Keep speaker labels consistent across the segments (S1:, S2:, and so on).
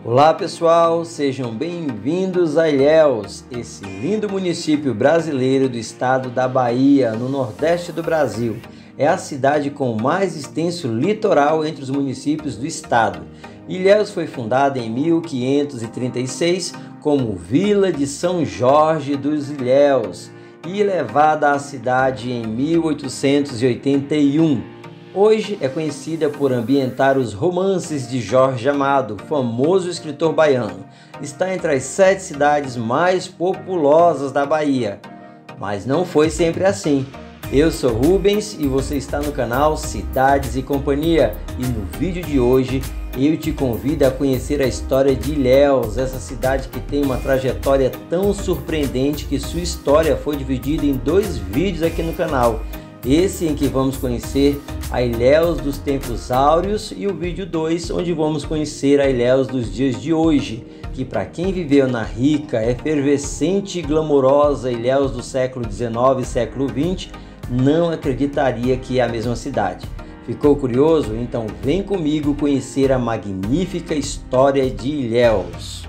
S1: Olá pessoal, sejam bem-vindos a Ilhéus, esse lindo município brasileiro do estado da Bahia, no nordeste do Brasil. É a cidade com o mais extenso litoral entre os municípios do estado. Ilhéus foi fundada em 1536 como Vila de São Jorge dos Ilhéus e levada à cidade em 1881. Hoje é conhecida por ambientar os romances de Jorge Amado, famoso escritor baiano. Está entre as 7 cidades mais populosas da Bahia. Mas não foi sempre assim. Eu sou Rubens e você está no canal Cidades e Companhia. E no vídeo de hoje eu te convido a conhecer a história de Ilhéus, essa cidade que tem uma trajetória tão surpreendente que sua história foi dividida em 2 vídeos aqui no canal. Esse em que vamos conhecer a Ilhéus dos tempos áureos e o vídeo 2 onde vamos conhecer a Ilhéus dos dias de hoje, que para quem viveu na rica, efervescente e glamourosa Ilhéus do século XIX e século XX não acreditaria que é a mesma cidade. Ficou curioso? Então vem comigo conhecer a magnífica história de Ilhéus.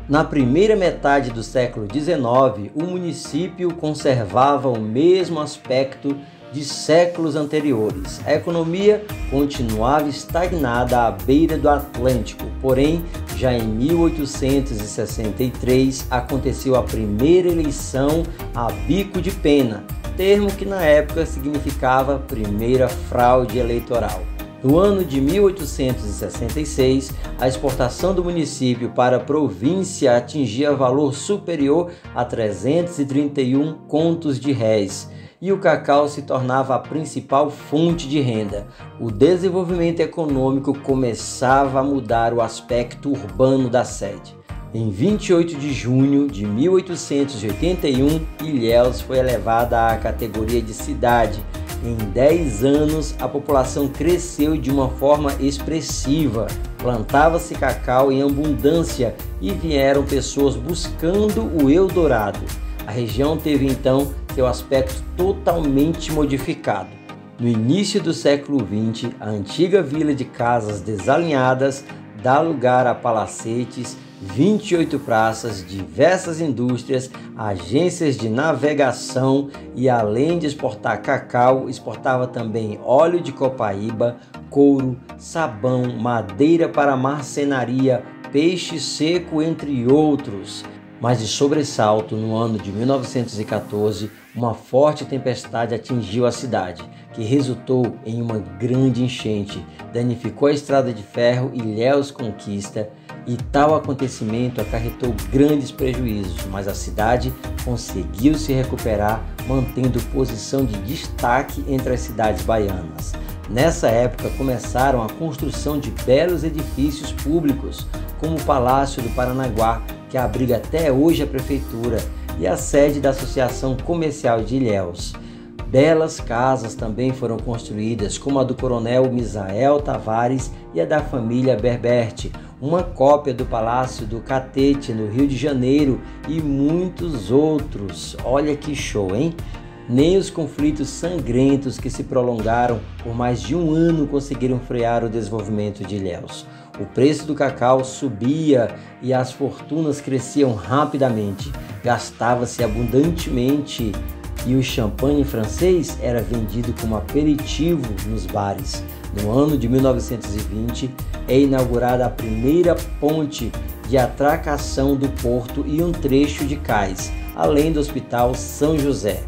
S1: Na primeira metade do século XIX, o município conservava o mesmo aspecto de séculos anteriores. A economia continuava estagnada à beira do Atlântico, porém, já em 1863 aconteceu a primeira eleição a bico de pena, termo que na época significava primeira fraude eleitoral. No ano de 1866, a exportação do município para a província atingia valor superior a 331 contos de réis, e o cacau se tornava a principal fonte de renda. O desenvolvimento econômico começava a mudar o aspecto urbano da sede. Em 28 de junho de 1881, Ilhéus foi elevada à categoria de cidade. Em 10 anos, a população cresceu de uma forma expressiva. Plantava-se cacau em abundância e vieram pessoas buscando o Eldorado. A região teve então seu aspecto totalmente modificado. No início do século XX, a antiga vila de casas desalinhadas dá lugar a palacetes, 28 praças, diversas indústrias, agências de navegação e, além de exportar cacau, exportava também óleo de copaíba, couro, sabão, madeira para marcenaria, peixe seco, entre outros. Mas de sobressalto, no ano de 1914, uma forte tempestade atingiu a cidade, que resultou em uma grande enchente, danificou a estrada de ferro Ilhéus Conquista, e tal acontecimento acarretou grandes prejuízos, mas a cidade conseguiu se recuperar, mantendo posição de destaque entre as cidades baianas. Nessa época começaram a construção de belos edifícios públicos, como o Palácio do Paranaguá, que abriga até hoje a prefeitura, e a sede da Associação Comercial de Ilhéus. Belas casas também foram construídas, como a do coronel Misael Tavares e a da família Berberte, uma cópia do Palácio do Catete, no Rio de Janeiro, e muitos outros. Olha que show, hein? Nem os conflitos sangrentos que se prolongaram por mais de um ano conseguiram frear o desenvolvimento de Ilhéus. O preço do cacau subia e as fortunas cresciam rapidamente. Gastava-se abundantemente e o champanhe francês era vendido como aperitivo nos bares. No ano de 1920 é inaugurada a primeira ponte de atracação do porto e um trecho de cais, além do Hospital São José.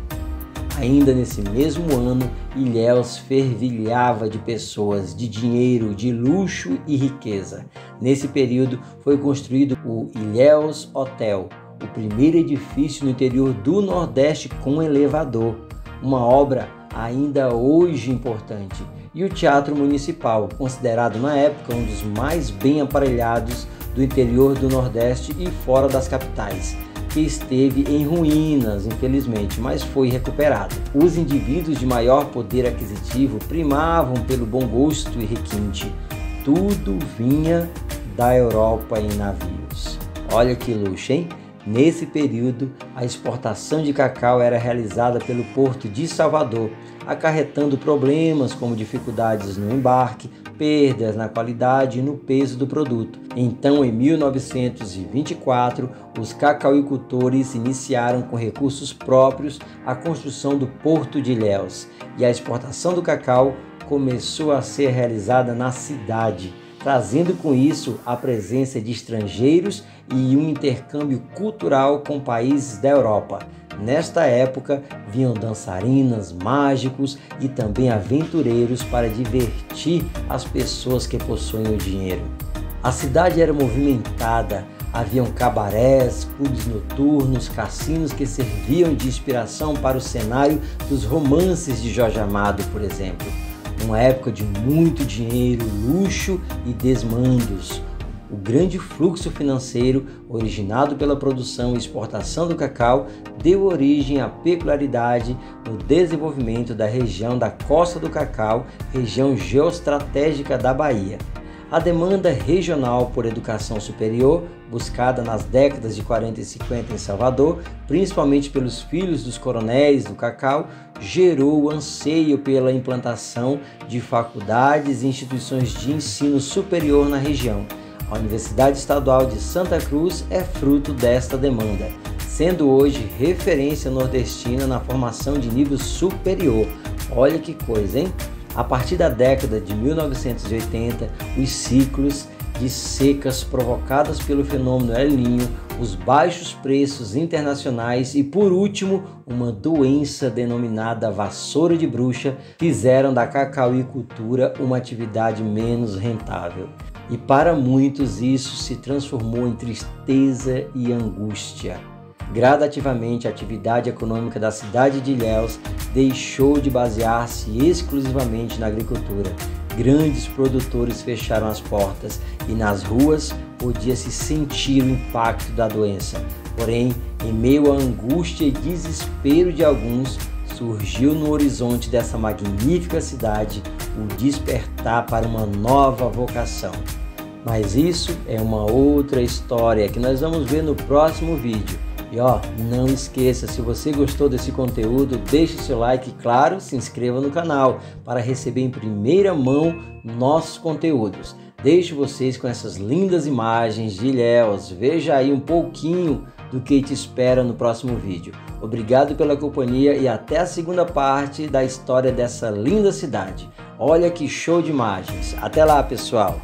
S1: Ainda nesse mesmo ano, Ilhéus fervilhava de pessoas, de dinheiro, de luxo e riqueza. Nesse período foi construído o Ilhéus Hotel, o primeiro edifício no interior do Nordeste com elevador, uma obra ainda hoje importante. E o Teatro Municipal, considerado na época um dos mais bem aparelhados do interior do Nordeste e fora das capitais, que esteve em ruínas, infelizmente, mas foi recuperado. Os indivíduos de maior poder aquisitivo primavam pelo bom gosto e requinte. Tudo vinha da Europa em navios. Olha que luxo, hein? Nesse período, a exportação de cacau era realizada pelo Porto de Salvador, acarretando problemas como dificuldades no embarque, perdas na qualidade e no peso do produto. Então, em 1924, os cacauicultores iniciaram com recursos próprios a construção do Porto de Ilhéus e a exportação do cacau começou a ser realizada na cidade, trazendo com isso a presença de estrangeiros e um intercâmbio cultural com países da Europa. Nesta época, vinham dançarinas, mágicos e também aventureiros para divertir as pessoas que possuem o dinheiro. A cidade era movimentada, haviam cabarés, clubes noturnos, cassinos que serviam de inspiração para o cenário dos romances de Jorge Amado, por exemplo. Uma época de muito dinheiro, luxo e desmandos. O grande fluxo financeiro, originado pela produção e exportação do cacau, deu origem à peculiaridade no desenvolvimento da região da Costa do Cacau, região geoestratégica da Bahia. A demanda regional por educação superior, buscada nas décadas de 40 e 50 em Salvador, principalmente pelos filhos dos coronéis do cacau, gerou o anseio pela implantação de faculdades e instituições de ensino superior na região. A Universidade Estadual de Santa Cruz é fruto desta demanda, sendo hoje referência nordestina na formação de nível superior. Olha que coisa, hein? A partir da década de 1980, os ciclos de secas provocadas pelo fenômeno El Niño, os baixos preços internacionais e, por último, uma doença denominada vassoura de bruxa fizeram da cacauicultura uma atividade menos rentável. E para muitos isso se transformou em tristeza e angústia. Gradativamente, a atividade econômica da cidade de Ilhéus deixou de basear-se exclusivamente na agricultura. Grandes produtores fecharam as portas e nas ruas podia-se sentir o impacto da doença. Porém, em meio à angústia e desespero de alguns, surgiu no horizonte dessa magnífica cidade o despertar para uma nova vocação. Mas isso é uma outra história que nós vamos ver no próximo vídeo. E não esqueça, se você gostou desse conteúdo, deixe seu like e, claro, se inscreva no canal para receber em primeira mão nossos conteúdos. Deixo vocês com essas lindas imagens de Ilhéus. Veja aí um pouquinho do que te espera no próximo vídeo. Obrigado pela companhia e até a segunda parte da história dessa linda cidade. Olha que show de imagens. Até lá, pessoal!